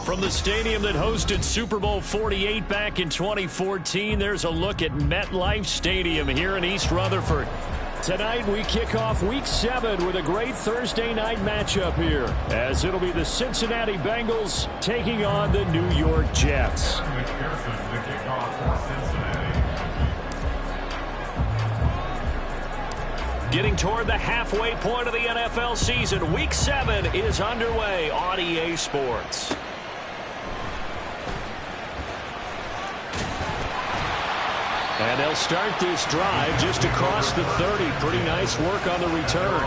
From the stadium that hosted Super Bowl 48 back in 2014, there's a look at MetLife Stadium here in East Rutherford. Tonight we kick off Week 7 with a great Thursday night matchup here, as it'll be the Cincinnati Bengals taking on the New York Jets. Getting toward the halfway point of the NFL season, Week 7 is underway on EA Sports. And they'll start this drive just across the 30. Pretty nice work on the return.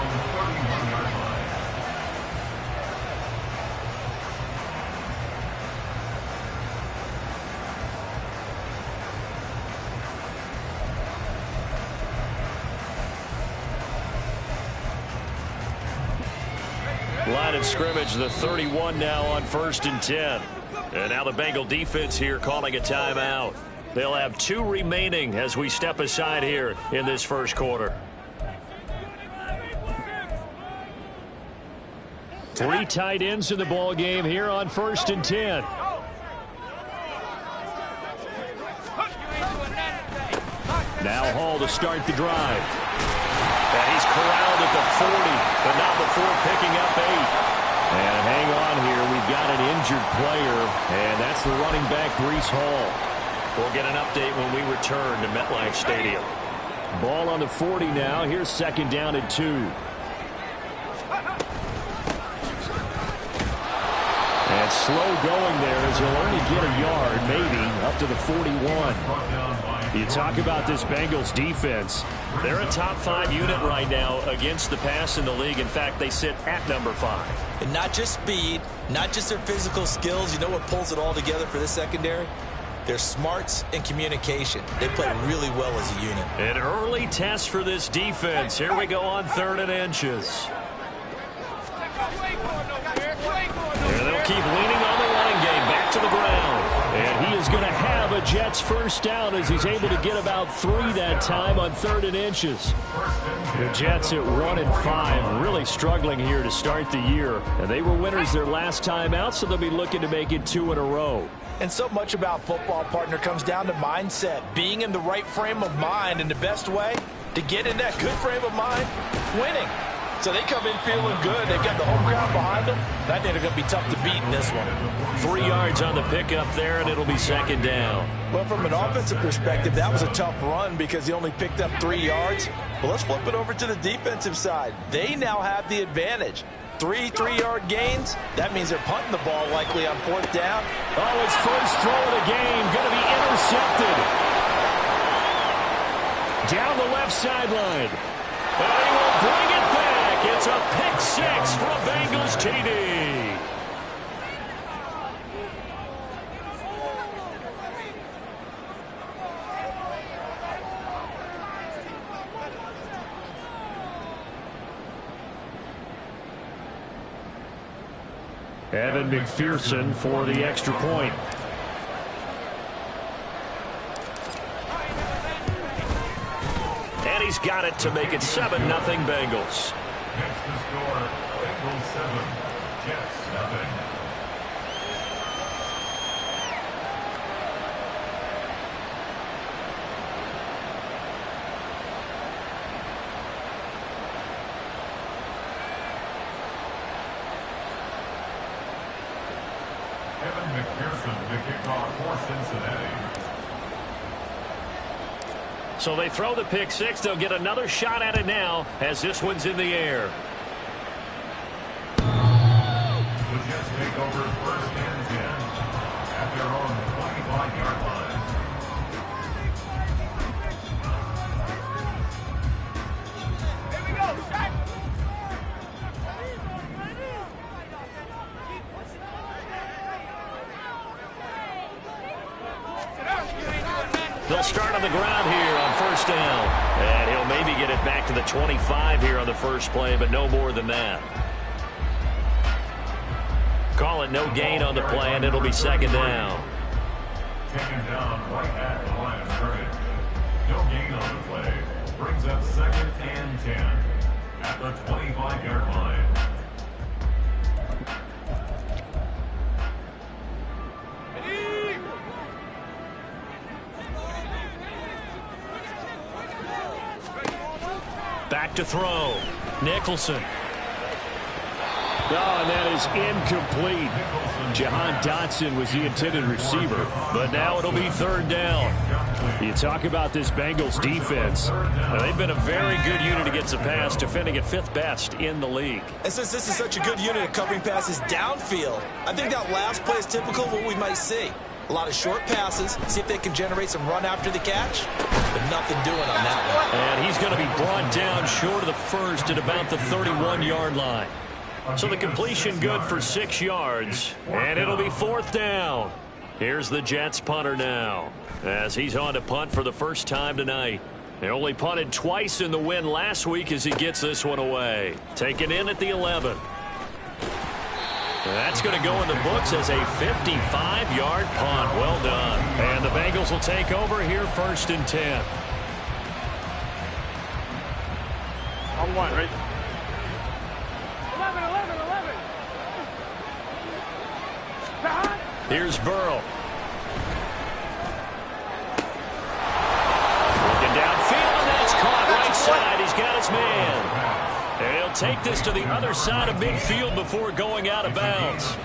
Line of scrimmage, the 31 now on 1st and 10. And now the Bengal defense here calling a timeout. They'll have 2 remaining as we step aside here in this first quarter. 3 tight ends in the ball game here on 1st and 10. Now Hall to start the drive. And he's corralled at the 40, but not before picking up 8. And hang on here, we've got an injured player, and that's the running back, Breece Hall. We'll get an update when we return to MetLife Stadium. Ball on the 40 now. Here's 2nd down and 2. And slow going there as he'll only get a yard, maybe, up to the 41. You talk about this Bengals defense. They're a top 5 unit right now against the pass in the league. In fact, they sit at number 5. And not just speed, not just their physical skills. You know what pulls it all together for this secondary? Their smarts and communication. They play really well as a unit. An early test for this defense. Here we go on 3rd and inches. And they'll keep leaning on the running game. Back to the ground. And he is going to have a Jets first down as he's able to get about 3 that time on 3rd and inches. The Jets at 1 and 5, really struggling here to start the year. And they were winners their last time out, so they'll be looking to make it 2 in a row. And so much about football, partner, comes down to mindset. Being in the right frame of mind, and the best way to get in that good frame of mind, winning. So they come in feeling good. They've got the home crowd behind them. I think they're going to be tough to beat in this one. 3 yards on the pickup there, and it'll be 2nd down. Well, from an offensive perspective, that was a tough run because he only picked up 3 yards. But let's flip it over to the defensive side. They now have the advantage. 3 3-yard gains. That means they're punting the ball likely on 4th down. Oh, his first throw of the game going to be intercepted. Down the left sideline. And he will bring it back. It's a pick 6 for a Bengals TD. Evan McPherson for the extra point. And he's got it to make it 7-0 Bengals. Next to score, Bengals 7, Jets 7. McPherson to kick off for Cincinnati. So they throw the pick 6. They'll get another shot at it now as this one's in the air. The Jets take over 1st and 10 at their own 25-yard line. They'll start on the ground here on 1st down. And he'll maybe get it back to the 25 here on the first play, but no more than that. Call it no gain on the play, and it'll be 2nd down. Taken down right at the line of scrimmage. No gain on the play. Brings up 2nd and 10 at the 25-yard line. to throw. Nicholson. Oh, and that is incomplete. Jahan Dotson was the intended receiver, but now it'll be third down. You talk about this Bengals defense. Now, they've been a very good unit against the pass, defending at 5th best in the league. And since this is such a good unit at covering passes downfield, I think that last play is typical of what we might see. A lot of short passes, see if they can generate some run after the catch, but nothing doing on that one. And he's going to be brought down short of the first at about the 31-yard line. So the completion good for 6 yards, and it'll be 4th down. Here's the Jets punter now, as he's on to punt for the first time tonight. They only punted twice in the win last week as he gets this one away. Taken in at the 11. That's going to go in the books as a 55-yard punt. Well done. And the Bengals will take over here 1st and 10. On one, right? 11. Here's Burrow. Looking downfield, and that's caught right side. He's got his man. And he'll take this to the other side of midfield before going out of bounds.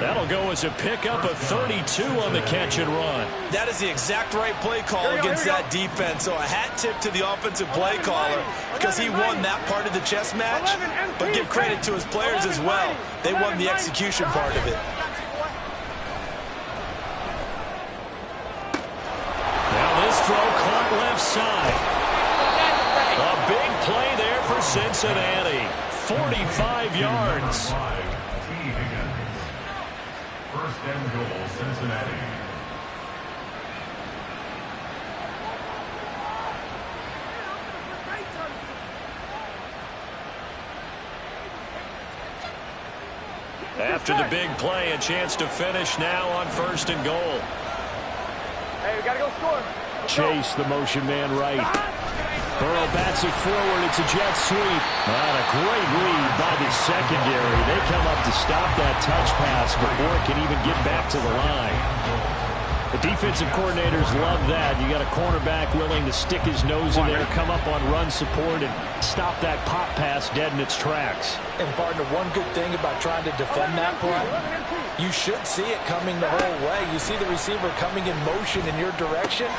That'll go as a pickup of 32 on the catch and run. That is the exact right play call against that defense. So a hat tip to the offensive play caller because he won that part of the chess match. But give credit to his players as well. They won the execution part of it. Now this throw caught left side. A big play there for Cincinnati. 45 yards. 1st and goal, Cincinnati. After the big play, a chance to finish now on 1st and goal. Hey, we gotta go score. Chase, the motion man right. Burrow bats it forward. It's a jet sweep. Not a great lead by the secondary. They come up to stop that touch pass before it can even get back to the line. The defensive coordinators love that. You got a cornerback willing to stick his nose in there, come up on run support, and stop that pop pass dead in its tracks. And partner, one good thing about trying to defend that play, you should see it coming the whole way. You see the receiver coming in motion in your direction.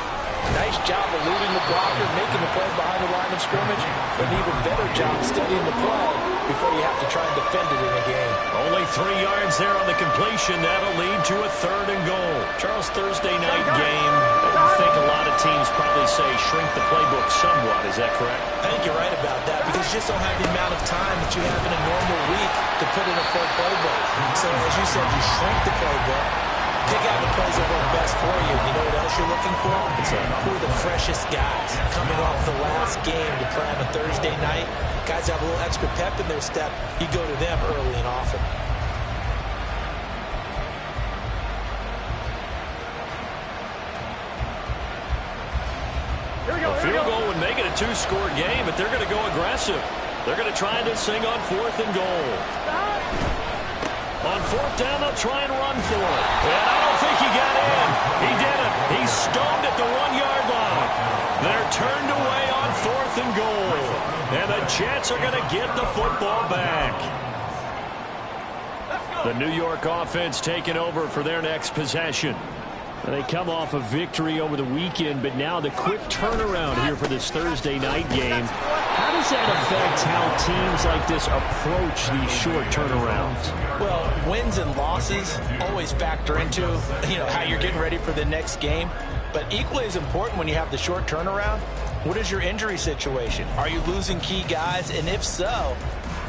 Nice job eluding the blocker, making the play behind the line of scrimmage. But an even better job studying the play before you have to try and defend it in a game. Only 3 yards there on the completion. That'll lead to a 3rd and goal. Charles, Thursday night game. I think a lot of teams probably say shrink the playbook somewhat. Is that correct? I think you're right about that because you just don't have the amount of time that you have in a normal week to put in a full playbook. So as you said, you shrink the playbook, pick out the plays that work best for you. You know what else you're looking for? Who are the freshest guys coming off the last game to play on a Thursday night? Guys have a little extra pep in their step. You go to them early and often. A field goal would make it a 2-score game, but they're going to go aggressive. They're going to try this thing on 4th and goal. On 4th down, they'll try and run for it. And I don't think he got in. He didn't. He's stoned at the 1-yard line. They're turned away on 4th and goal. And the Jets are going to get the football back. The New York offense taking over for their next possession. They come off a victory over the weekend, but now the quick turnaround here for this Thursday night game. How does that affect how teams like this approach these short turnarounds? Well, wins and losses always factor into, how you're getting ready for the next game. But equally as important when you have the short turnaround, what is your injury situation? Are you losing key guys? And if so,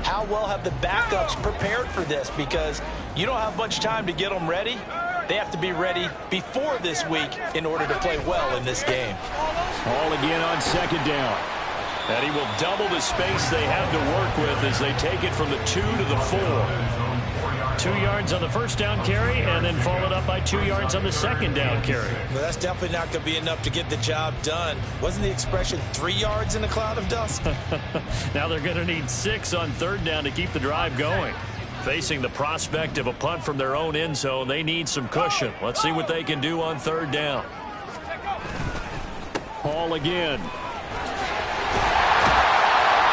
how well have the backups prepared for this? Because you don't have much time to get them ready. They have to be ready before this week in order to play well in this game. All again on 2nd down. And he will double the space they have to work with as they take it from the 2 to the 4. 2 yards on the 1st down carry and then followed up by 2 yards on the 2nd down carry. Well, that's definitely not going to be enough to get the job done. Wasn't the expression 3 yards in a cloud of dust? Now they're going to need 6 on 3rd down to keep the drive going. Facing the prospect of a punt from their own end zone, they need some cushion. Let's see what they can do on 3rd down. Hall again.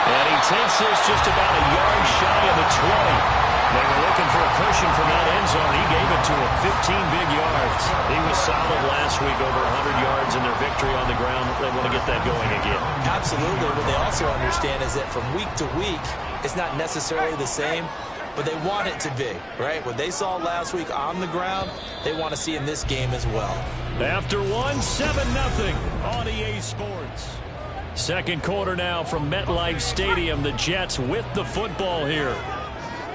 And he takes this just about a yard shy of the 20. They were looking for a cushion from that end zone. He gave it to him. 15 big yards. He was solid last week, over 100 yards in their victory on the ground. They want to get that going again. Absolutely. What they also understand is that from week to week, it's not necessarily the same, but they want it to be, right? What they saw last week on the ground, they want to see in this game as well. After one, 7-0 on EA Sports. Second quarter now from MetLife Stadium. The Jets with the football here,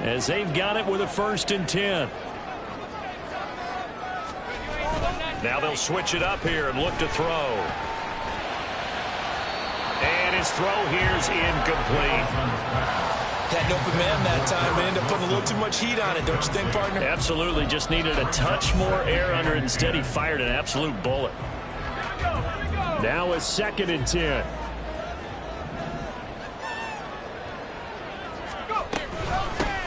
as they've got it with a 1st and 10. Now they'll switch it up here and look to throw. And his throw here's incomplete. Had an open man that time, but ended up putting a little too much heat on it, don't you think, partner? Absolutely. Just needed a touch more air under it. Instead, he fired an absolute bullet. Now a 2nd and 10.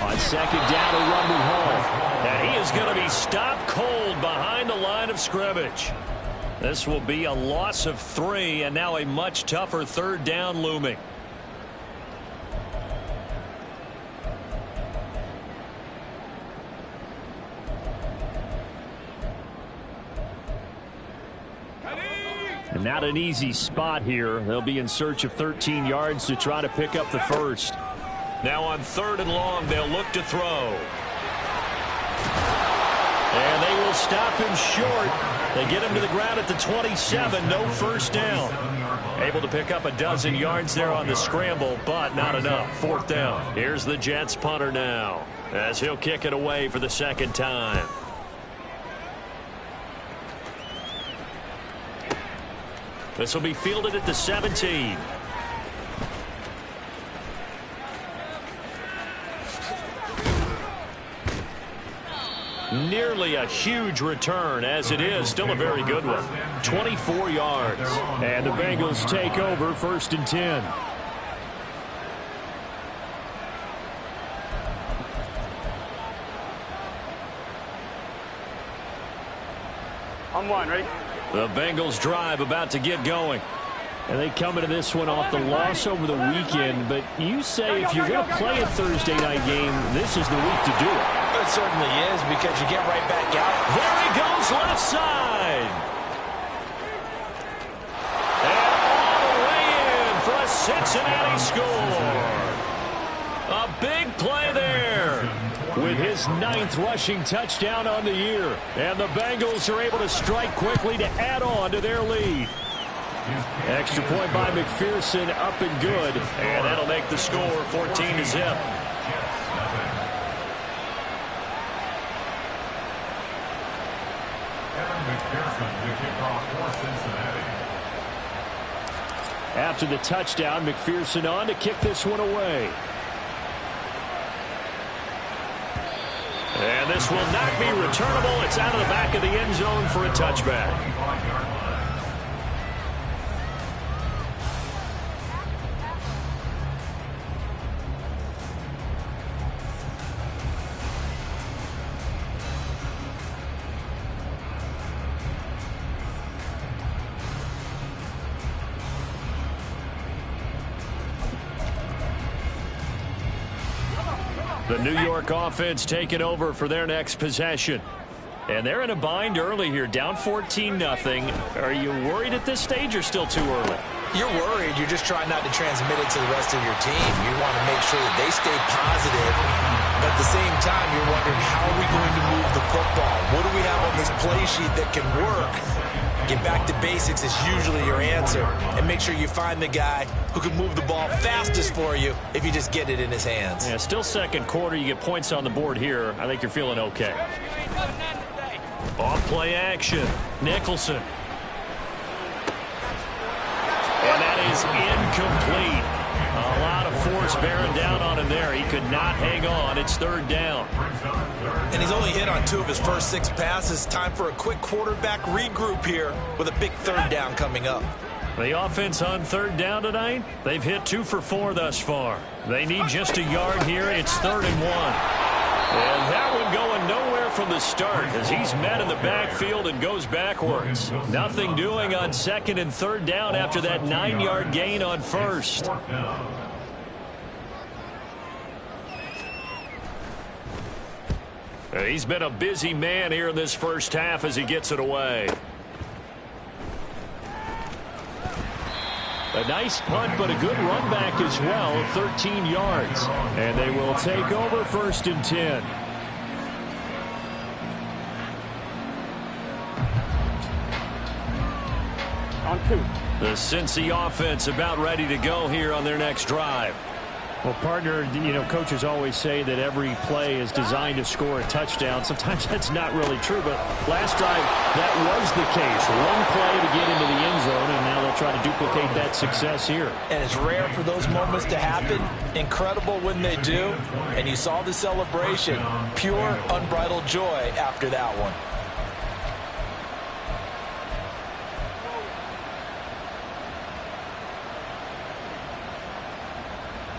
On 2nd down, a rumble home. And he is going to be stopped cold behind the line of scrimmage. This will be a loss of 3, and now a much tougher 3rd down looming. And not an easy spot here. They'll be in search of 13 yards to try to pick up the 1st. Now on 3rd and long, they'll look to throw. And they will stop him short. They get him to the ground at the 27. No 1st down. Able to pick up a dozen yards there on the scramble, but not enough. 4th down. Here's the Jets punter now, as he'll kick it away for the 2nd time. This will be fielded at the 17. Nearly a huge return, as it is still a very good one. 24 yards. And the Bengals take over 1st and 10. On one, ready? The Bengals drive about to get going. And they come into this one off the loss over the weekend. But you say if you're going to play a Thursday night game, this is the week to do it. It certainly is, because you get right back out. There he goes, left side. And all the way in for a Cincinnati score. A big play there, with his 9th rushing touchdown on the year. And the Bengals are able to strike quickly to add on to their lead. Extra point by McPherson, up and good. And that'll make the score 14-0. After the touchdown, McPherson on to kick this one away. And this will not be returnable. It's out of the back of the end zone for a touchback. The New York offense taking over for their next possession. And they're in a bind early here, down 14-0. Are you worried at this stage or still too early? You're worried. You're just trying not to transmit it to the rest of your team. You want to make sure that they stay positive. But at the same time, you're wondering, how are we going to move the football? What do we have on this play sheet that can work? Get back to basics is usually your answer. And make sure you find the guy who can move the ball fastest for you if you just get it in his hands. Yeah, still second quarter. You get points on the board here. I think you're feeling okay. Off play action. Nicholson. And that is incomplete. A lot of force bearing down on him there. He could not hang on. It's 3rd down. And he's only hit on 2 of his first 6 passes. Time for a quick quarterback regroup here with a big 3rd down coming up. The offense on 3rd down tonight, they've hit 2 for 4 thus far. They need just a yard here. It's 3rd and 1. And that one going nowhere from the start, as he's met in the backfield and goes backwards. Nothing doing on 2nd and 3rd down after that 9-yard gain on 1st. He's been a busy man here in this first half as he gets it away. A nice punt, but a good run back as well, 13 yards. And they will take over 1st and 10. On 2. The Cincy offense about ready to go here on their next drive. Well, partner, coaches always say that every play is designed to score a touchdown. Sometimes that's not really true, but last drive, that was the case. One play to get into the end zone, and now they'll try to duplicate that success here. And it's rare for those moments to happen. Incredible when they do. And you saw the celebration. Pure, unbridled joy after that one.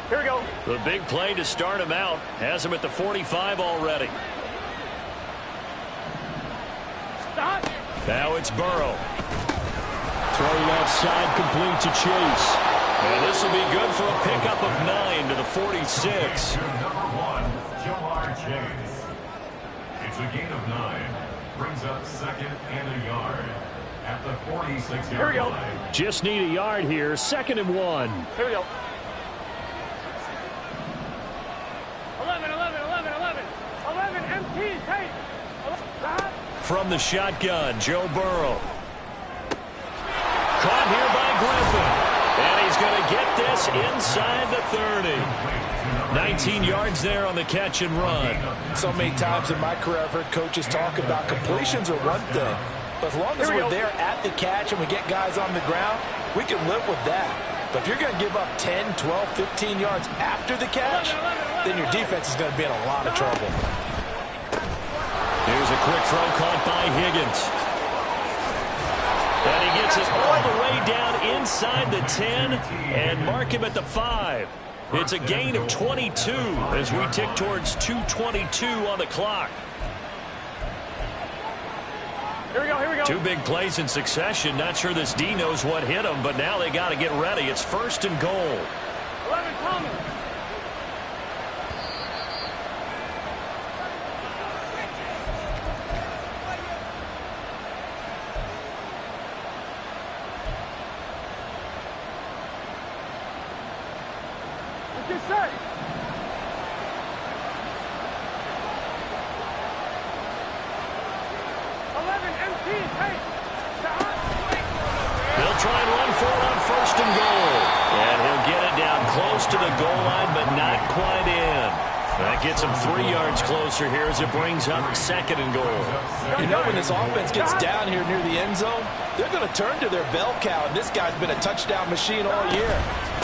Here we go. The big play to start him out has him at the 45 already. Stop. Now it's Burrow. Throw left side complete to Chase. And this will be good for a pickup of 9 to the 46. Number 1, Jamar Chase. It's a gain of 9. Brings up 2nd and a yard at the 46-yard Here we go. line. Just need a yard here. 2nd and 1. Here we go. 11, 11, 11, 11. 11, empty, take. Stop. From the shotgun, Joe Burrow. Caught here by Griffin. And he's going to get this inside the 30. 19 yards there on the catch and run. So many times in my career I've heard coaches talk about completions are one thing. But as long as we're there at the catch and we get guys on the ground, we can live with that. But if you're going to give up 10, 12, 15 yards after the catch, then your defense is going to be in a lot of trouble. Here's a quick throw caught by Higgins. And he gets it all the way down inside the 10 and mark him at the 5. It's a gain of 22 as we tick towards 2:22 on the clock. Here we go, here we go. 2 big plays in succession. Not sure this D knows what hit him, but now they got to get ready. It's 1st and goal. 11, coming. Get set. They'll try and run for it on 1st and goal. And he'll get it down close to the goal line, but not quite in. That gets him 3 yards closer here as it brings up 2nd and goal. You know, when this offense gets down here near the end zone, they're going to turn to their bell cow. And this guy's been a touchdown machine all year.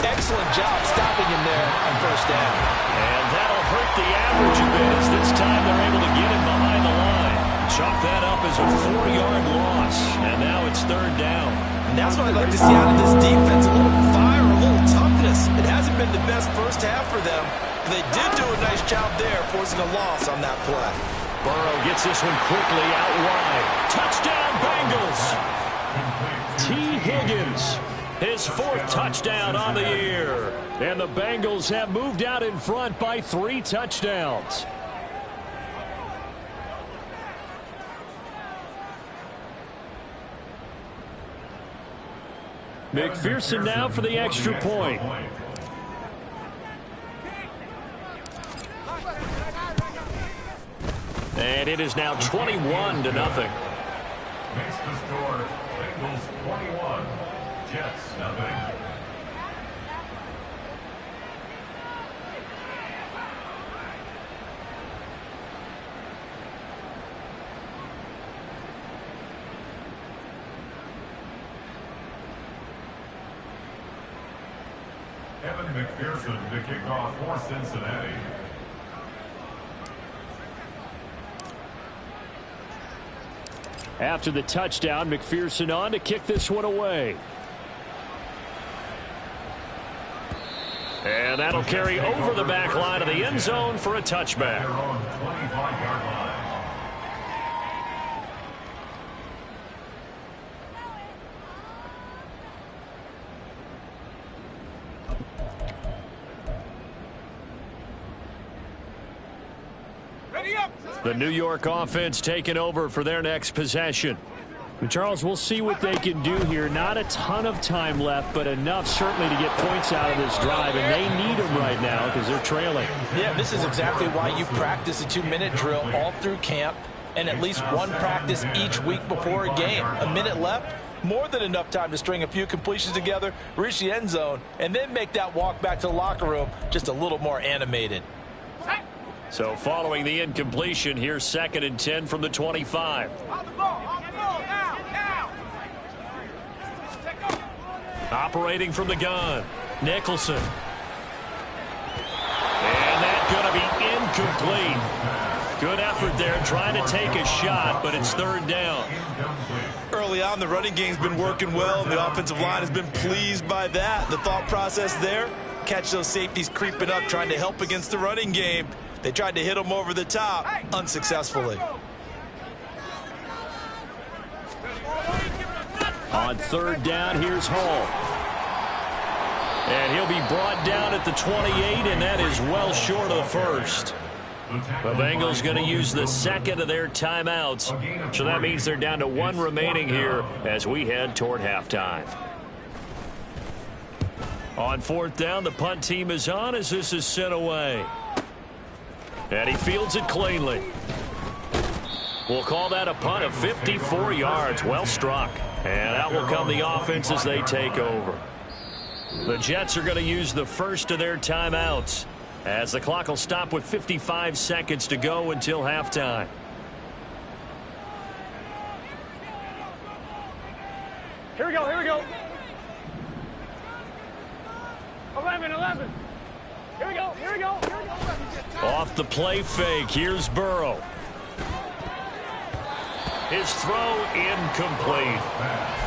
Excellent job stopping him there on 1st down. And that'll hurt the average a bit as this time they're able to get him behind the line. Chalk that up as a 4-yard loss. And now it's 3rd down. And that's what I'd like to see out of this defense. A little fire, a little toughness. It hasn't been the best first half for them. But they did do a nice job there, forcing a loss on that play. Burrow gets this one quickly out wide. Touchdown, Bengals! T. Higgins, his 4th touchdown on the year. And the Bengals have moved out in front by 3 touchdowns. McPherson now for the extra point. And it is now 21-0. Makes the score Bengals 21, Jets nothing. Evan McPherson to kick off for Cincinnati. After the touchdown, McPherson on to kick this one away. And that'll carry over the back line of the end zone for a touchback. They're on 25-yard line. Ready up. The New York offense taking over for their next possession. And Charles, we'll see what they can do here. Not a ton of time left, but enough certainly to get points out of this drive, and they need them right now because they're trailing. Yeah, this is exactly why you practice a 2-minute drill all through camp and at least one practice each week before a game. A minute left, more than enough time to string a few completions together, reach the end zone, and then make that walk back to the locker room just a little more animated. So following the incompletion, here's 2nd and 10 from the 25. Operating from the gun, Nicholson. And that's going to be incomplete. Good effort there, trying to take a shot, but it's 3rd down. Early on, the running game's been working well, and the offensive line has been pleased by that. The thought process there, catch those safeties creeping up, trying to help against the running game. They tried to hit them over the top, unsuccessfully. On 3rd down, here's Hall. And he'll be brought down at the 28, and that is well short of the first. The Bengals going to use the 2nd of their timeouts. So that means they're down to 1 remaining here as we head toward halftime. On 4th down, the punt team is on as this is sent away. And he fields it cleanly. We'll call that a punt of 54 yards. Well struck. And out will come the offense as they take over. The Jets are going to use the first of their timeouts as the clock will stop with 55 seconds to go until halftime. Here we go, here we go. 11. Here we go, here we go, here we go. Off the play fake, here's Burrow. His throw incomplete.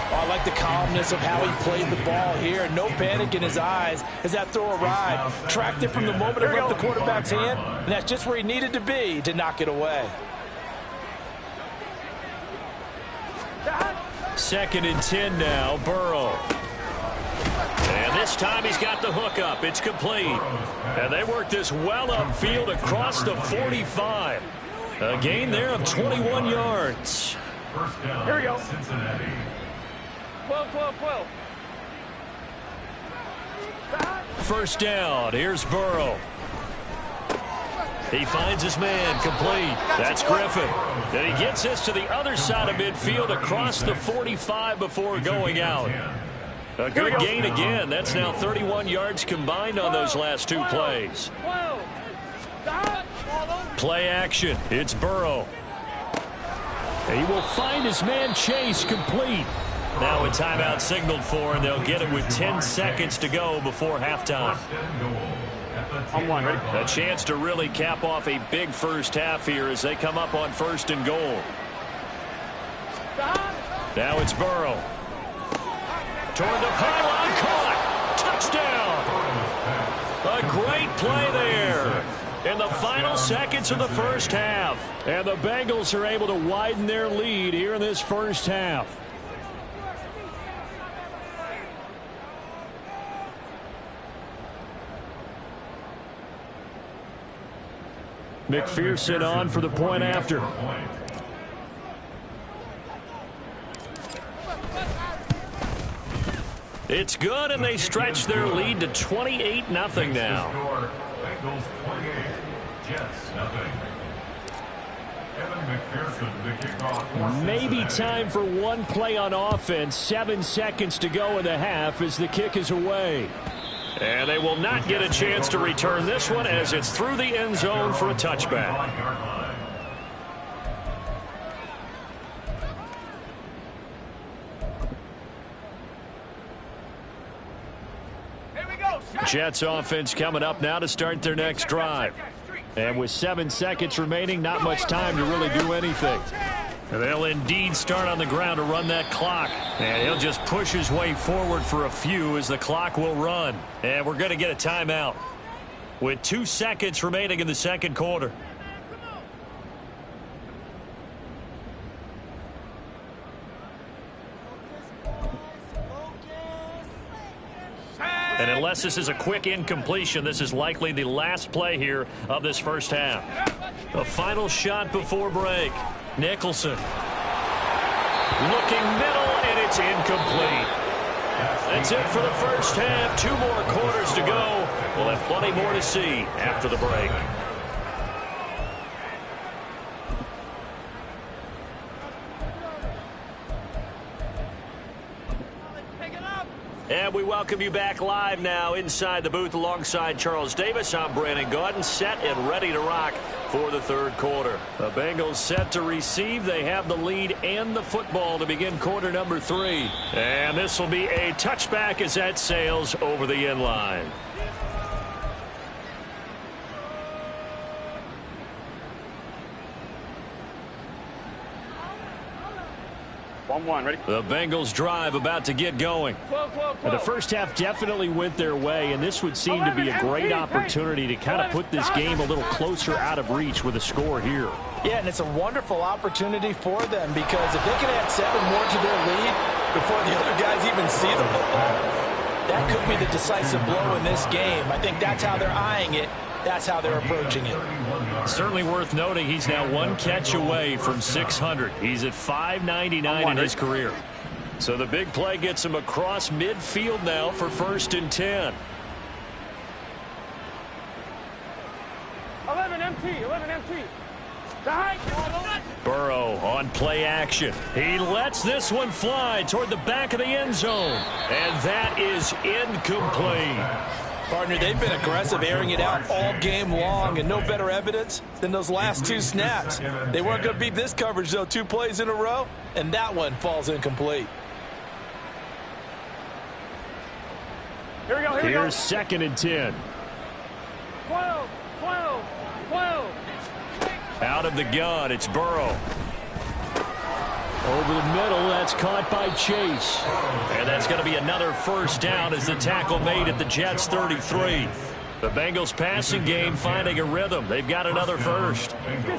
Oh, I like the calmness of how he played the ball here. No panic in his eyes as that throw arrived. Tracked it from the moment it left the quarterback's hand, and that's just where he needed to be to knock it away. 2nd and 10 now, Burrow. And this time he's got the hook up. It's complete. And they work this well upfield across the 45. A gain there of 21 yards. First down, Here we go. Cincinnati. 12. 1st down. Here's Burrow. He finds his man complete. That's Griffin. And he gets this to the other side of midfield across the 45 before going out. A good gain again. That's now 31 yards combined on those last 2 plays. 12. Play action. It's Burrow. He will find his man Chase complete. Now a timeout signaled for, and they'll get it with 10 seconds to go before halftime. On 1, ready? A chance to really cap off a big first half here as they come up on 1st and goal. Now it's Burrow. Toward the pylon, caught. Touchdown. A great play there in the final seconds of the first half. And the Bengals are able to widen their lead here in this first half. McPherson on for the point after. It's good, and they stretch their lead to 28-0 now. Bengals 28, Jets nothing. Evan McPherson, the kickoff for Maybe Cincinnati. time for one play on offense. 7 seconds to go in the half as the kick is away. And they will not get a chance to return this one as it's through the end zone for a touchback. Jets offense coming up now to start their next drive. And with 7 seconds remaining, not much time to really do anything. And they'll indeed start on the ground to run that clock. And he'll just push his way forward for a few as the clock will run. And we're going to get a timeout with 2 seconds remaining in the second quarter. And unless this is a quick incompletion, this is likely the last play here of this first half. The final shot before break. Nicholson. Looking middle, and it's incomplete. That's it for the first half. 2 more quarters to go. We'll have plenty more to see after the break. And we welcome you back live now inside the booth alongside Charles Davis. I'm Brandon Gaudin, set and ready to rock for the third quarter. The Bengals set to receive. They have the lead and the football to begin quarter number 3. And this will be a touchback as that sails over the end line. Ready? The Bengals drive about to get going. And the first half definitely went their way, and this would seem to be a great opportunity to kind of put this game a little closer out of reach with a score here. Yeah, and it's a wonderful opportunity for them because if they can add 7 more to their lead before the other guys even see the football, that could be the decisive blow in this game. I think that's how they're eyeing it. That's how they're approaching it. Certainly worth noting he's now 1 catch away from 600. He's at 599 in his career. So the big play gets him across midfield now for 1st and 10. 11 MT. Burrow on play action. He lets this one fly toward the back of the end zone. And that is incomplete. Partner, they've been aggressive, airing it out all game long, and no better evidence than those last 2 snaps. They weren't going to beat this coverage, though, 2 plays in a row, and that one falls incomplete. Here we go. Here's 2nd and 10. 12. Out of the gun, it's Burrow. Over the middle, that's caught by Chase. And that's going to be another first down as the tackle made at the Jets' 33. The Bengals passing game finding a rhythm. They've got another first.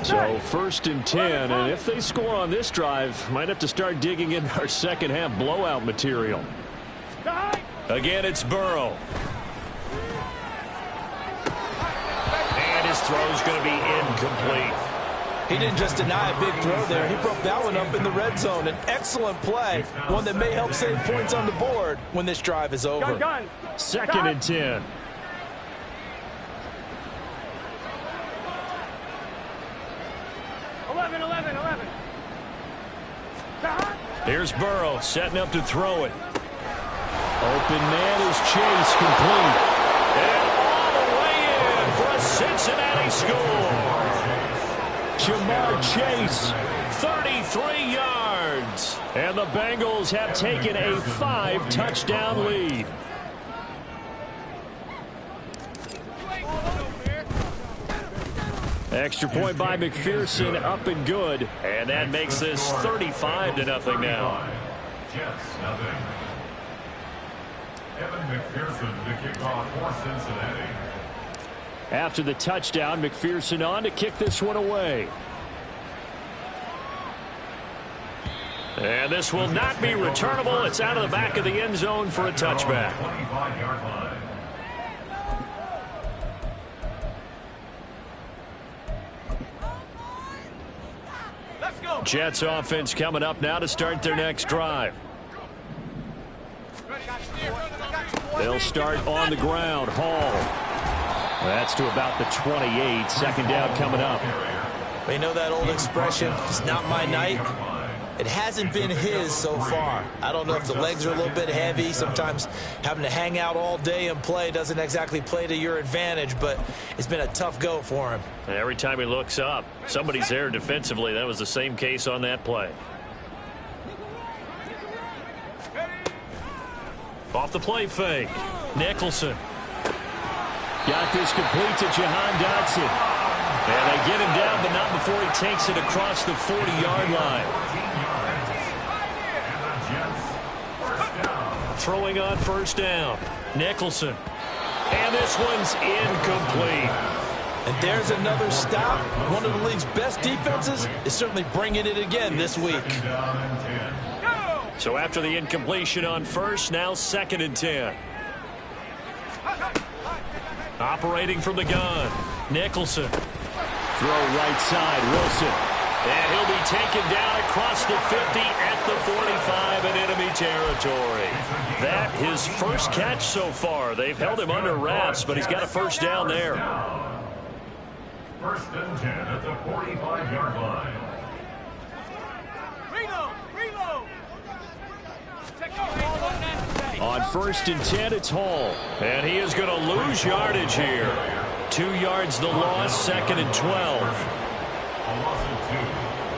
So 1st and 10, and if they score on this drive, might have to start digging in our second half blowout material. Again, it's Burrow. And his throw's going to be incomplete. He didn't just deny a big throw there. He broke that one up in the red zone. An excellent play, one that may help save points on the board when this drive is over. 2nd and 10. Here's Burrow setting up to throw it. Open man is Chase, complete. And all the way in for a Cincinnati score. Jamar Chase, 33 yards. And the Bengals have taken a 5-touchdown lead. Extra point by McPherson, up and good. And that makes this 35-0 now. Jets, nothing. Evan McPherson to kick off for Cincinnati. After the touchdown, McPherson on to kick this one away. And this will not be returnable. It's out of the back of the end zone for a touchback. 25-yard line. Jets offense coming up now to start their next drive. They'll start on the ground. Hall. That's to about the 28. 2nd down coming up. We know that old expression, it's not my night. It hasn't been his so far. I don't know if the legs are a little bit heavy. Sometimes having to hang out all day and play doesn't exactly play to your advantage, but it's been a tough go for him. And every time he looks up, somebody's there defensively. That was the same case on that play. Off the play fake. Nicholson. Got this complete to Jahan Dotson. And they get him down, but not before he takes it across the 40-yard line. Throwing on 1st down. Nicholson. And this one's incomplete. And there's another stop. One of the league's best defenses is certainly bringing it again this week. So after the incompletion on 1st, now 2nd and 10. Operating from the gun, Nicholson. Throw right side, Wilson. And he'll be taken down across the 50 at the 45 in enemy territory. That his first catch so far. They've held him under wraps, but he's got a first down there. First and 10 at the 45-yard line. Reload. On first and 10, it's Hall. And he is going to lose yardage here. 2 yards the loss, second and 12. A loss of 2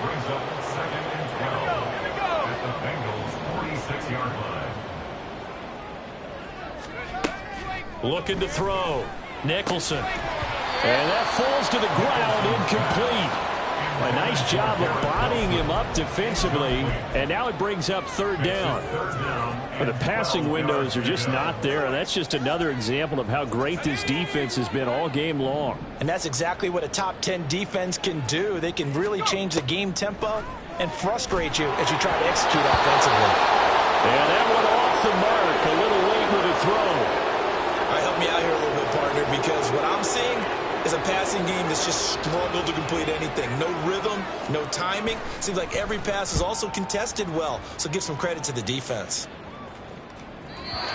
brings up second and 12 at the Bengals' 46-yard line. Looking to throw. Nicholson. And that falls to the ground, incomplete. A nice job of bodying him up defensively, and now it brings up third down. But the passing windows are just not there, and that's just another example of how great this defense has been all game long. And that's exactly what a top 10 defense can do. They can really change the game tempo and frustrate you as you try to execute offensively. And that one off the mark, a little late with a throw. All right, help me out here a little bit, partner, because what I'm seeing is a passing game that's just struggled to complete anything. No rhythm, no timing. Seems like every pass is also contested well, so give some credit to the defense.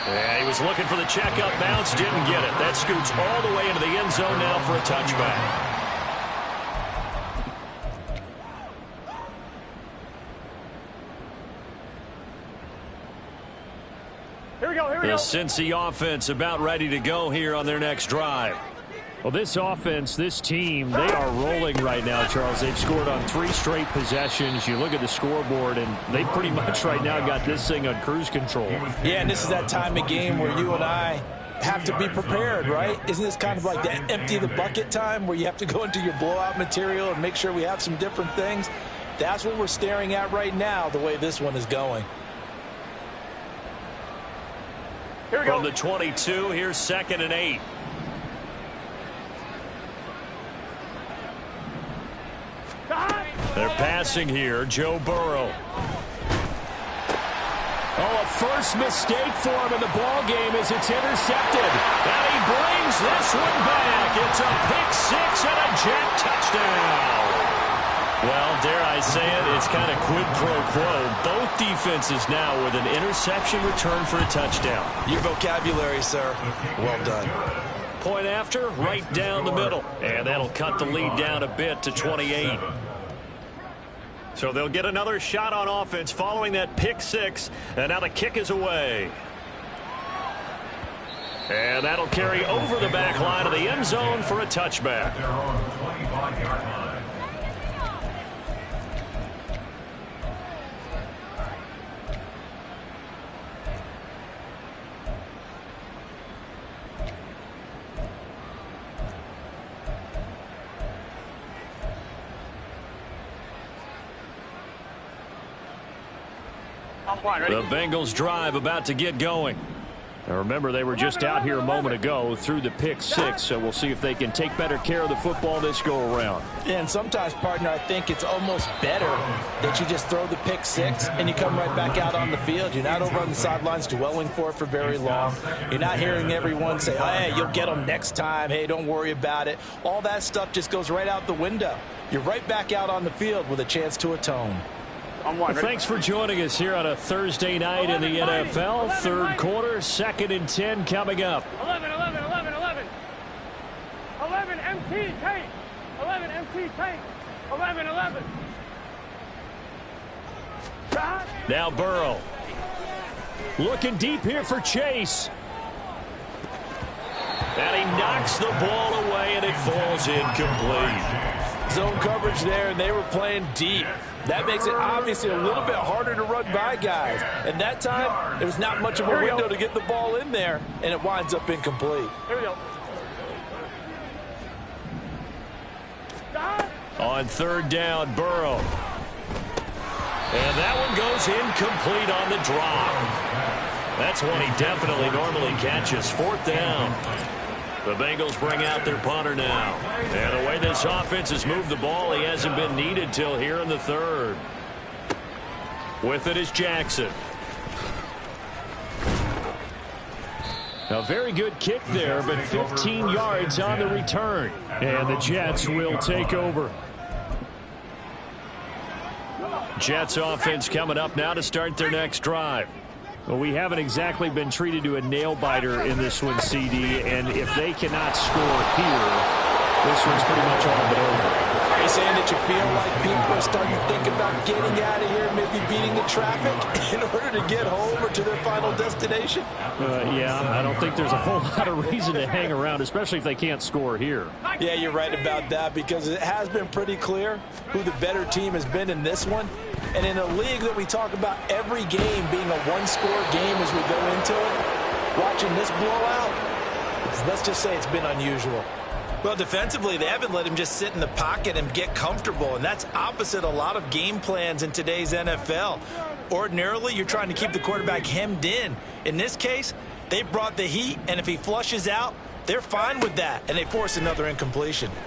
Yeah, he was looking for the checkup bounce, didn't get it. That scoots all the way into the end zone now for a touchback. Here we go. The Cincy offense about ready to go here on their next drive. Well, this offense, this team, they are rolling right now, Charles. They've scored on 3 straight possessions. You look at the scoreboard, and they pretty much right now got this thing on cruise control. Yeah, and this is that time of game where you and I have to be prepared, right? Isn't this kind of like the empty the bucket time where you have to go into your blowout material and make sure we have some different things? That's what we're staring at right now, the way this one is going. Here we go. From the 22, here's second and 8. They're passing here, Joe Burrow. Oh, a first mistake for him in the ball game as it's intercepted. And he brings this one back. It's a pick 6 and a jet touchdown. Well, dare I say it, it's kind of quid pro quo. Both defenses now with an interception return for a touchdown. Your vocabulary, sir. Well done. Point after, right down the middle. And that'll cut the lead down a bit to 28. So they'll get another shot on offense following that pick 6. And now the kick is away. And that'll carry over the back line of the end zone for a touchback. They're on the 25-yard line. The Bengals drive about to get going. Now remember, they were just out here a moment ago through the pick 6, so we'll see if they can take better care of the football this go-around. Yeah, and sometimes, partner, I think it's almost better that you just throw the pick 6 and you come right back out on the field. You're not over on the sidelines dwelling for it for very long. You're not hearing everyone say, oh, hey, you'll get them next time. Hey, don't worry about it. All that stuff just goes right out the window. You're right back out on the field with a chance to atone. Well, thanks for joining us here on a Thursday night in the NFL. Third quarter, second and 10 coming up. 11 MT tank. 11 MT tank. 11. Now Burrow. Looking deep here for Chase. And he knocks the ball away, and it falls incomplete. Zone coverage there, and they were playing deep. That makes it obviously a little bit harder to run by guys. And that time, there was not much of a window to get the ball in there, and it winds up incomplete. Here we go. On third down, Burrow. And that one goes incomplete on the drop. That's one he definitely normally catches. Fourth down. The Bengals bring out their punter now. And the way this offense has moved the ball, he hasn't been needed till here in the third. With it is Jackson. A very good kick there, but 15 yards on the return. And the Jets will take over. Jets offense coming up now to start their next drive. Well, we haven't exactly been treated to a nail-biter in this one, CD, and if they cannot score here, this one's pretty much all but over. Are you saying that you feel like people are starting to think about getting out of here, maybe beating the traffic in order to get home or to their final destination? Yeah, I don't think there's a whole lot of reason to hang around, especially if they can't score here. Yeah, you're right about that, because it has been pretty clear who the better team has been in this one. And in a league that we talk about every game being a one-score game as we go into it, watching this blowout, let's just say it's been unusual. Well, defensively, they haven't let him just sit in the pocket and get comfortable, and that's opposite a lot of game plans in today's NFL. Ordinarily, you're trying to keep the quarterback hemmed in. In this case, they brought the heat, and if he flushes out, they're fine with that, and they force another incompletion. And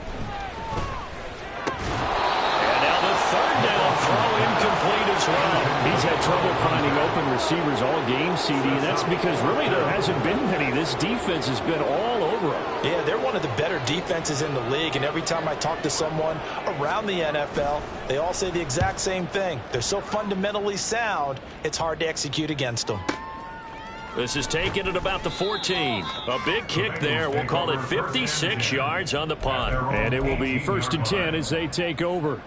now the third down throw incomplete as well. He's had trouble finding open receivers all game, CD, and that's because really there hasn't been many. This defense has been all over him. Yeah, they're one of the better defenses in the league, and every time I talk to someone around the NFL, they all say the exact same thing. They're so fundamentally sound, it's hard to execute against them. This is taken at about the 14. A big kick there. We'll call it 56 yards on the punt. And it will be 1st and 10 as they take over.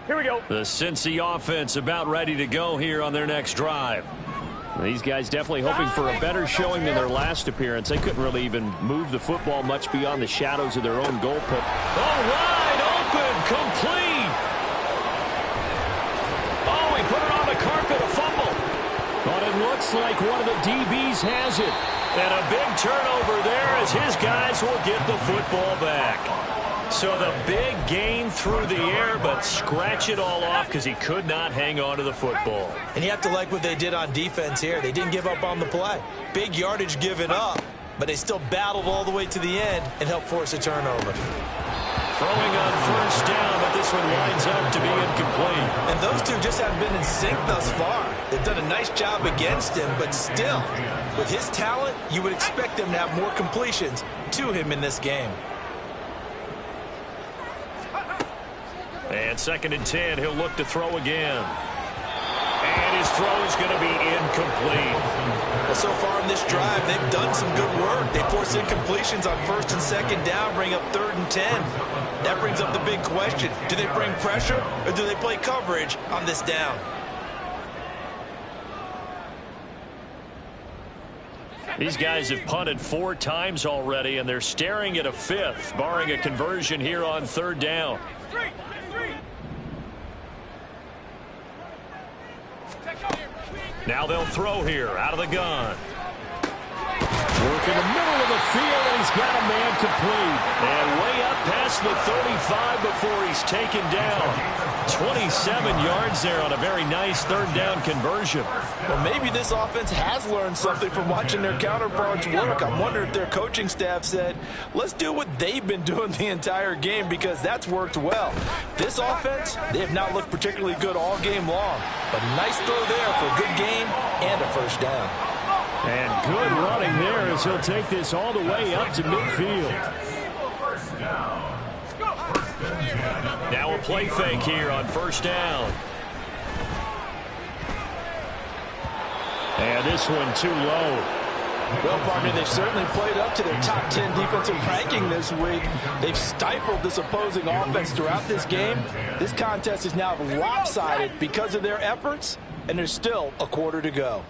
Here we go. The Cincy offense about ready to go here on their next drive. These guys definitely hoping for a better showing than their last appearance. They couldn't really even move the football much beyond the shadows of their own goal pit. Oh, wide open, complete. Oh, he put it on the carpet, a fumble. But it looks like one of the DBs has it. And a big turnover there as his guys will get the football back. So the big gain through the air, but scratch it all off because he could not hang on to the football. And you have to like what they did on defense here. They didn't give up on the play. Big yardage given up, but they still battled all the way to the end and helped force a turnover. Throwing on 1st down, but this one winds up to be incomplete. And those two just haven't been in sync thus far. They've done a nice job against him, but still, with his talent, you would expect them to have more completions to him in this game. And 2nd and 10, he'll look to throw again. And his throw is going to be incomplete. Well, so far in this drive, they've done some good work. They force incompletions on 1st and 2nd down, bring up 3rd and 10. That brings up the big question. Do they bring pressure or do they play coverage on this down? These guys have punted 4 times already, and they're staring at a 5th, barring a conversion here on 3rd down. Now they'll throw here out of the gun. Work in the middle of the field, and he's got a man complete. And way up past the 35 before he's taken down. 27 yards there on a very nice 3rd down conversion. Well, maybe this offense has learned something from watching their counterparts work. I wonder if their coaching staff said, let's do what they've been doing the entire game, because that's worked well. This offense, they have not looked particularly good all game long. But nice throw there for a good gain and a 1st down. And good running there as he'll take this all the way up to midfield. Now a play fake here on 1st down. And this one too low. Well, partner, they've certainly played up to their top 10 defensive ranking this week. They've stifled this opposing offense throughout this game. This contest is now lopsided because of their efforts, and there's still a quarter to go.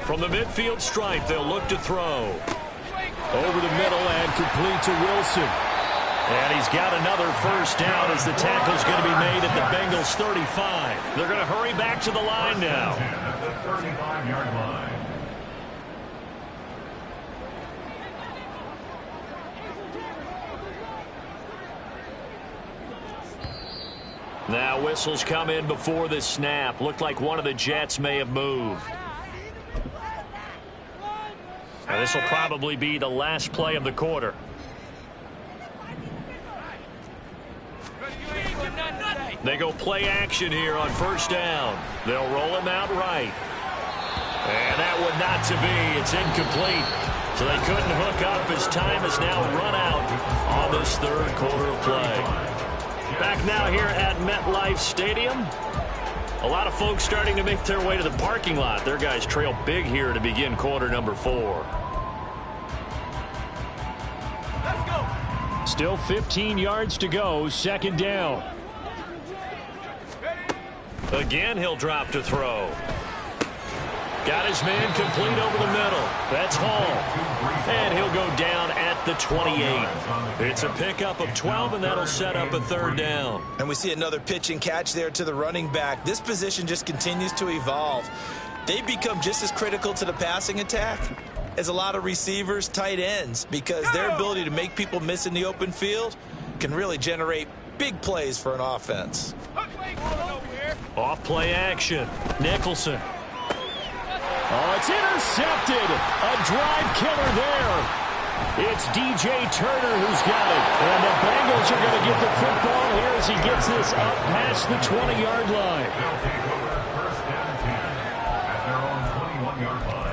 From the midfield stripe, they'll look to throw. Over the middle and complete to Wilson. And he's got another 1st down as the tackle's going to be made at the Bengals 35. They're going to hurry back to the line now. At the 35-yard line. Now whistles come in before the snap. Looked like one of the Jets may have moved. And this will probably be the last play of the quarter. They go play action here on first down. They'll roll him out right. And that would not to be. It's incomplete. So they couldn't hook up as time has now run out on this third quarter of play. Back now here at MetLife Stadium. A lot of folks starting to make their way to the parking lot. Their guys trail big here to begin quarter number 4. Let's go. Still 15 yards to go. Second down. Again, he'll drop to throw. Got his man complete over the middle. That's Hall. And he'll go down at the 28. It's a pickup of 12, and that'll set up a third down. And we see another pitch and catch there to the running back. This position just continues to evolve. They become just as critical to the passing attack as a lot of receivers, tight ends, because their ability to make people miss in the open field can really generate big plays for an offense. Off play action. Nicholson. Oh, it's intercepted. A drive killer there. It's DJ Turner who's got it. And the Bengals are going to get the football here as he gets this up past the 20-yard line. They'll take over first down and 10 at their own 21-yard line.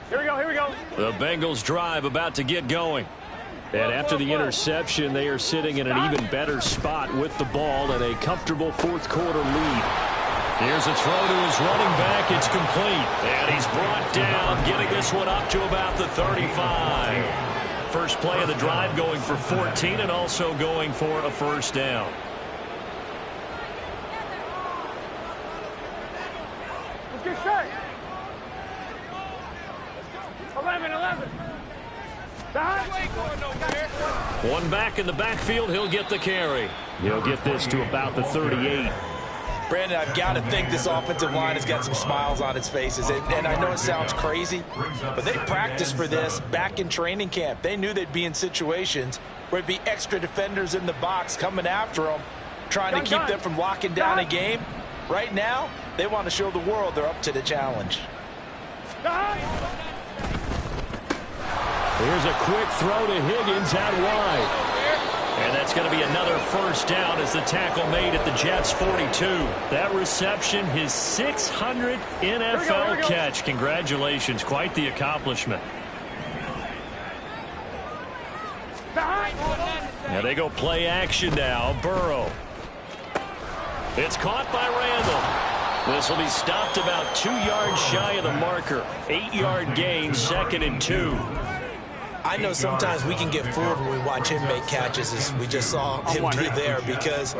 Here we go, here we go. The Bengals drive about to get going. And after the interception, they are sitting in an even better spot with the ball and a comfortable fourth quarter lead. Here's a throw to his running back. It's complete. And he's brought down, getting this one up to about the 35. First play of the drive going for 14 and also going for a first down. Let's get set. 11. One back in the backfield. He'll get the carry. He'll get this to about the 38. Brandon, I've got to think this offensive line has got some smiles on its faces. And I know it sounds crazy, but they practiced for this back in training camp. They knew they'd be in situations where it'd be extra defenders in the box coming after them, trying to keep them from locking down a game. Right now, they want to show the world they're up to the challenge. Here's a quick throw to Higgins out wide. And that's going to be another first down as the tackle made at the Jets' 42. That reception, his 600th NFL catch. Congratulations. Quite the accomplishment. Now they go play action now. Burrow. It's caught by Randall. This will be stopped about 2 yards shy of the marker. 8-yard gain, 2nd and 2. I know sometimes we can get fooled when we watch him make catches, as we just saw him do there, because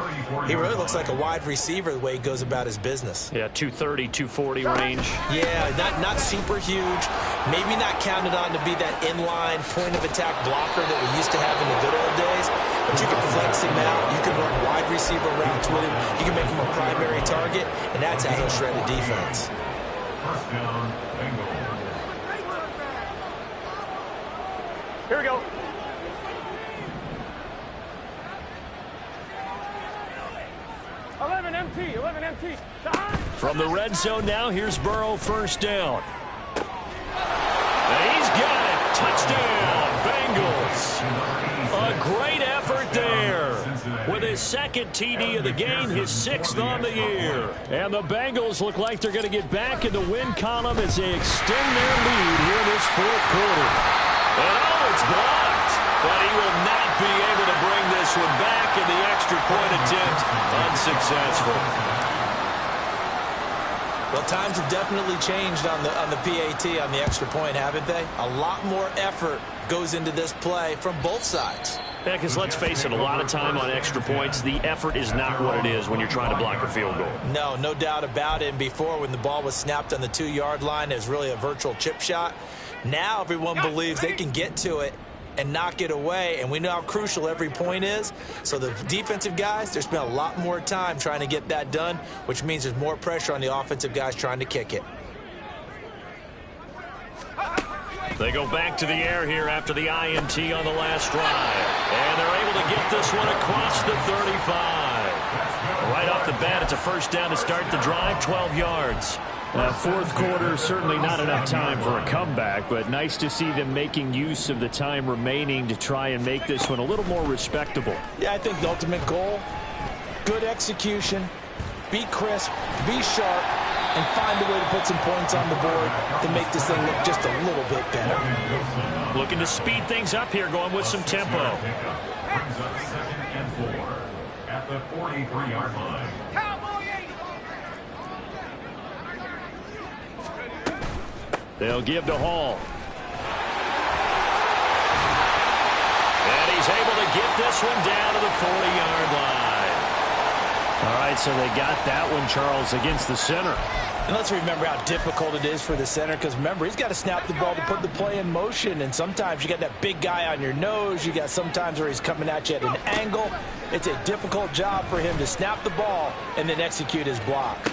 he really looks like a wide receiver the way he goes about his business. Yeah, 230, 240 range. Yeah, not super huge. Maybe not counted on to be that inline point-of-attack blocker that we used to have in the good old days, but you can flex him out. You can run wide receiver routes with him. You can make him a primary target, and that's how he'll shred a defense. First down, Bengals. Here we go. Eleven empty. From the red zone now, here's Burrow, first down. And he's got it. Touchdown, Bengals. A great effort there. With his second TD of the game, his 6th on the year. And the Bengals look like they're going to get back in the win column as they extend their lead here in this fourth quarter. And it's blocked. But he will not be able to bring this one back, in the extra point attempt unsuccessful. Well, times have definitely changed on the PAT, on the extra point, haven't they? A lot more effort goes into this play from both sides. Yeah, because let's face it, a lot of time on extra points, the effort is not what it is when you're trying to block a field goal. No doubt about it. And before, when the ball was snapped on the 2-yard line, it was really a virtual chip shot. Now everyone believes they can get to it and knock it away, and we know how crucial every point is. So the defensive guys, they spent a lot more time trying to get that done, which means there's more pressure on the offensive guys trying to kick it. They go back to the air here after the INT on the last drive. And they're able to get this one across the 35. Right off the bat, it's a first down to start the drive, 12 yards. Fourth quarter, certainly not enough time for a comeback, but nice to see them making use of the time remaining to try and make this one a little more respectable. Yeah, I think the ultimate goal, good execution, be crisp, be sharp, and find a way to put some points on the board to make this thing look just a little bit better. Looking to speed things up here, going with some tempo. Brings up 2nd and 4 at the 43-yard line. They'll give to Hall. And he's able to get this one down to the 40-yard line. All right, so they got that one, Charles, against the center. And let's remember how difficult it is for the center, because remember, he's got to snap the ball to put the play in motion, and sometimes you got that big guy on your nose. You got sometimes where he's coming at you at an angle. It's a difficult job for him to snap the ball and then execute his block.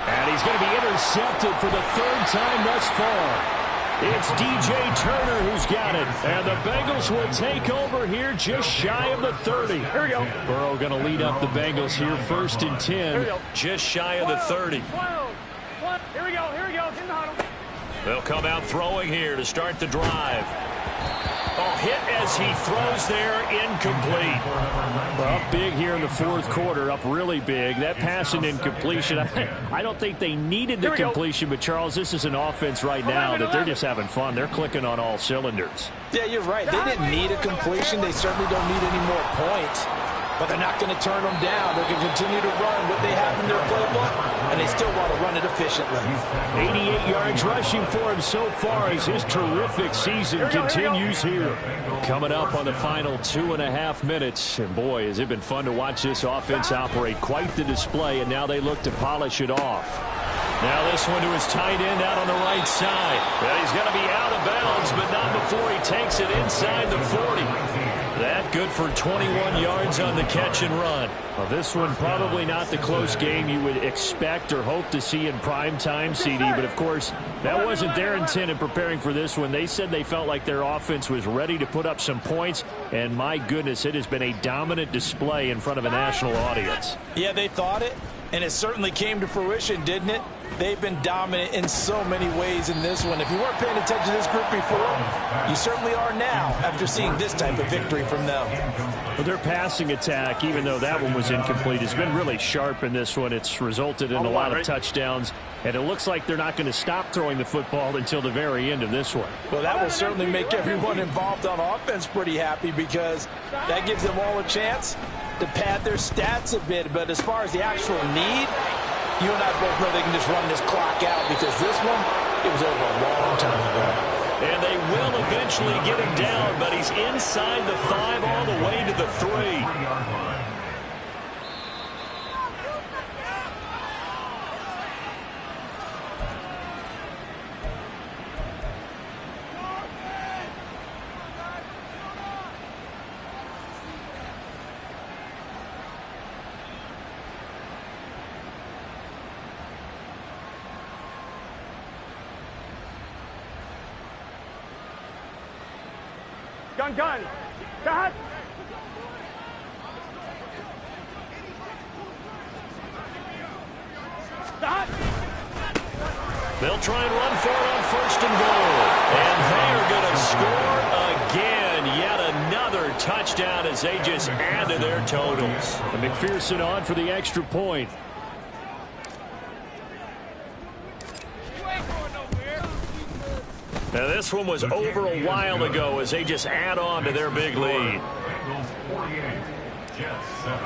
And he's going to be intercepted for the third time thus far. It's DJ Turner who's got it. And the Bengals will take over here just shy of the 30. Here we go. Burrow going to lead up the Bengals here, 1st and 10. Here we go. Just shy of the 30. 12. Here we go. Here we go. Get in the huddle. They'll come out throwing here to start the drive. Oh, hit as he throws there, incomplete. Well, up big here in the fourth quarter, up really big. That pass and incompletion, I don't think they needed the completion, but Charles, this is an offense right now that they're just having fun. They're clicking on all cylinders. Yeah, you're right. They didn't need a completion. They certainly don't need any more points. But they're not going to turn them down. They're going to continue to run what they have in their playbook, and they still want to run it efficiently. 88 yards rushing for him so far as his terrific season continues here. Coming up on the final 2.5 minutes. And boy, has it been fun to watch this offense operate. Quite the display, and now they look to polish it off. Now this one to his tight end out on the right side. Well, he's going to be out of bounds, but not before he takes it inside the 40. That good for 21 yards on the catch and run. Well, this one probably not the close game you would expect or hope to see in prime time, CD. But, of course, that wasn't their intent in preparing for this one. They said they felt like their offense was ready to put up some points. And, my goodness, it has been a dominant display in front of a national audience. Yeah, they thought it, and it certainly came to fruition, didn't it? They've been dominant in so many ways in this one. If you weren't paying attention to this group before, you certainly are now after seeing this type of victory from them. Well, their passing attack, even though that one was incomplete, has been really sharp in this one. It's resulted in a lot of touchdowns, and it looks like they're not going to stop throwing the football until the very end of this one. Well, that will certainly make everyone involved on offense pretty happy, because that gives them all a chance to pad their stats a bit. But as far as the actual need, you and I both know they can just run this clock out, because this one, it was over a long time ago. And they will eventually get him down, but he's inside the 5 all the way to the 3. Gun. Cut. They'll try and run for it on 1st and goal. And they are going to score again. Yet another touchdown as they just add to their totals. And McPherson on for the extra point. Now this one was over a while ago as they just add on to their big lead. Bengals 48, Jets 7.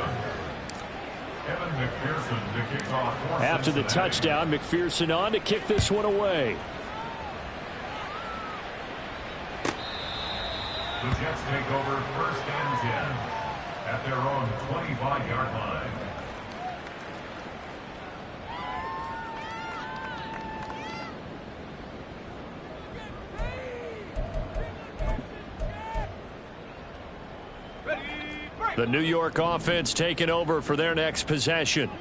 Evan McPherson to kick off. After the touchdown, McPherson on to kick this one away. The Jets take over 1st and 10 at their own 25-yard line. The New York offense taking over for their next possession.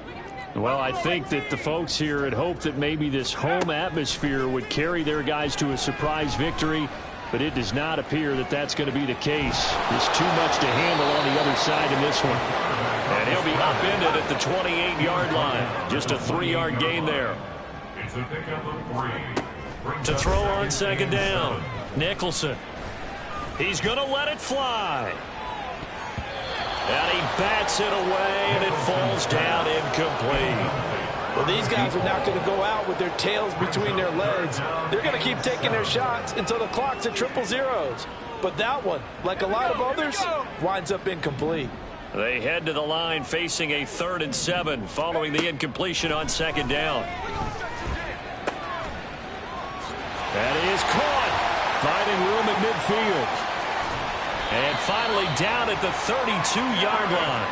Well, I think that the folks here had hoped that maybe this home atmosphere would carry their guys to a surprise victory, but it does not appear that that's going to be the case. There's too much to handle on the other side in this one. And he'll be upended at the 28-yard line. Just a 3-yard gain there. It's a pickup of 3. To throw on second down, Nicholson. He's going to let it fly. And he bats it away, and it falls down incomplete. Well, these guys are not going to go out with their tails between their legs. They're going to keep taking their shots until the clock's at 000. But that one, like a lot of others, winds up incomplete. They head to the line facing a 3rd and 7 following the incompletion on second down. That is caught. Finding room at midfield. And finally down at the 32-yard line.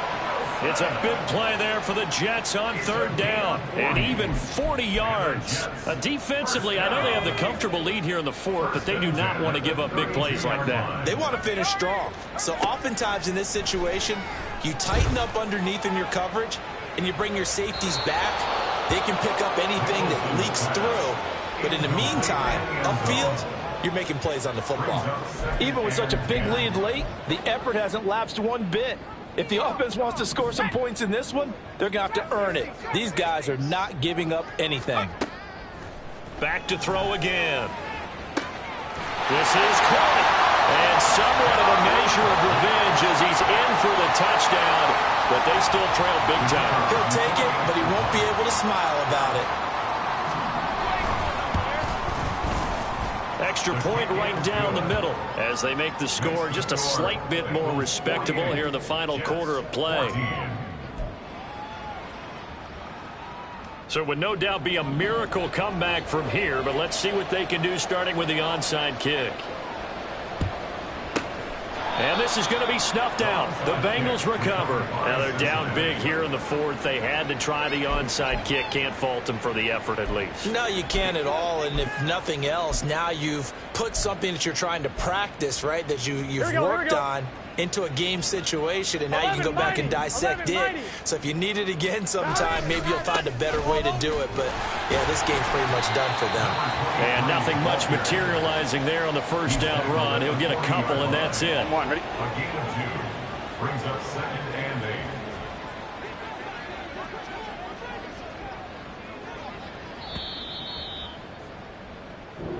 It's a big play there for the Jets on 3rd down. And even 40 yards. Defensively, I know they have the comfortable lead here in the 4th, but they do not want to give up big plays like that. They want to finish strong. So oftentimes in this situation, you tighten up underneath in your coverage, and you bring your safeties back. They can pick up anything that leaks through. But in the meantime, upfield, you're making plays on the football. Even with such a big lead late, the effort hasn't lapsed one bit. If the offense wants to score some points in this one, they're going to have to earn it. These guys are not giving up anything. Back to throw again. This is caught. And somewhat of a measure of revenge as he's in for the touchdown, but they still trail big time. He'll take it, but he won't be able to smile about it. Extra point right down the middle as they make the score just a slight bit more respectable here in the final quarter of play. So it would no doubt be a miracle comeback from here, but let's see what they can do starting with the onside kick. And this is going to be snuffed out. The Bengals recover. Now they're down big here in the 4th. They had to try the onside kick. Can't fault them for the effort at least. No, you can't at all. And if nothing else, now you've put something that you're trying to practice, right, that you've worked on into a game situation, and now you can go back and dissect it. So if you need it again sometime, maybe you'll find a better way to do it. But, yeah, this game's pretty much done for them. And nothing much materializing there on the first down run. He'll get a couple, and that's it. A gain of 2 brings up 2nd and 8.